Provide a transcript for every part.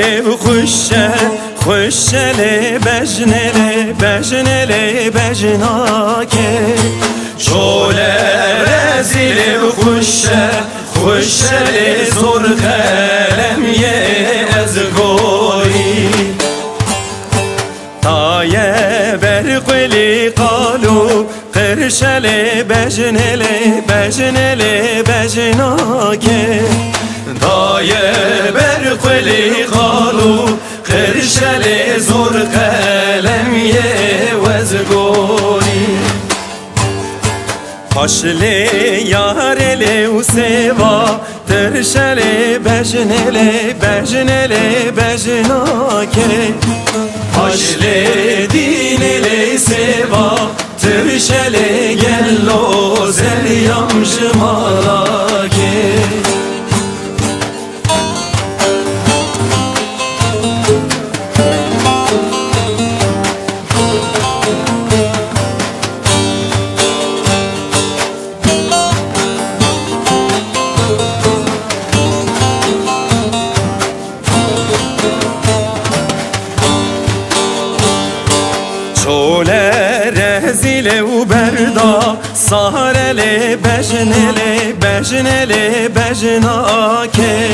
رزیل خوشه خوشله بجنله بجنله بجناکه شوله رزیل خوشه خوشله زور قلم یه از گوری تایه برقلی قالو قرشله بجنله بجنله بجناکه تایه برقلی قالو قرشله زور قلم یه از گوری Haşle yarele useva terşele bejnele bejnele bejnake Haşle dinele seva terşele gello zeryam jmalake شوله رزیل و بردا سهرله بجنله بجنله بجناکه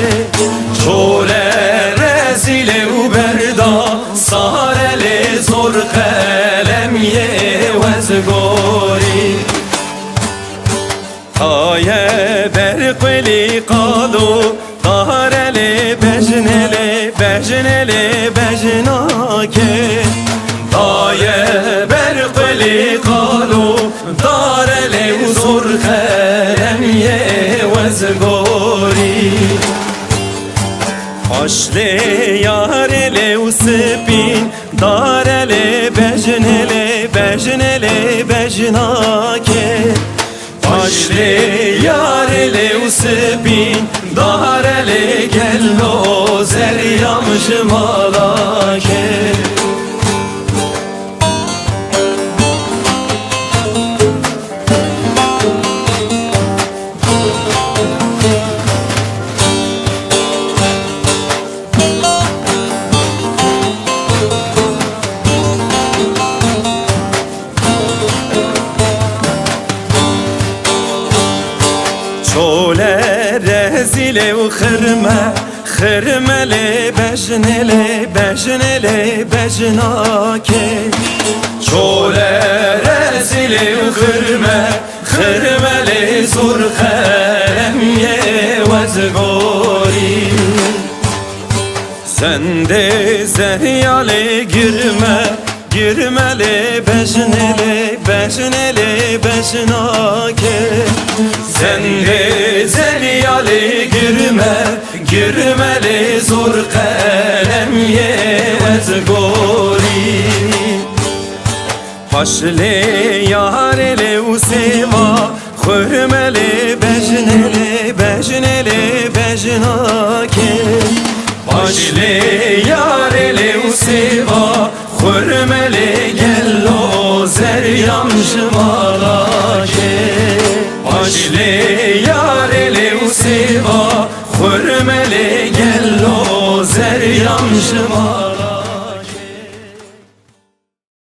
شوله رزیل و بردا سهرله زور قلم یه وزگوری تایه برقلی قالو قهرله بجنله بجنله بجناکه تایه برقلی قالو دارله و زور قلم یه وزگوری Haşle yarele و سپین دارله بجنله بجنله بجناکه Haşle yarele و سپین دارله gello zeryam jmalake شوله رزیل و خرمله بجنله بجنله بجناکه شوله رزیل و خرمله زور قلم یه وزگوری سنده زریاله girmele bejnele bejnele bejnake Sende zeryale girmele zor kalem ye vazgori Haşle yarele useva khurmele bejnele bejnele bejnake Haşle yarele useva خورمله گلو زریام شما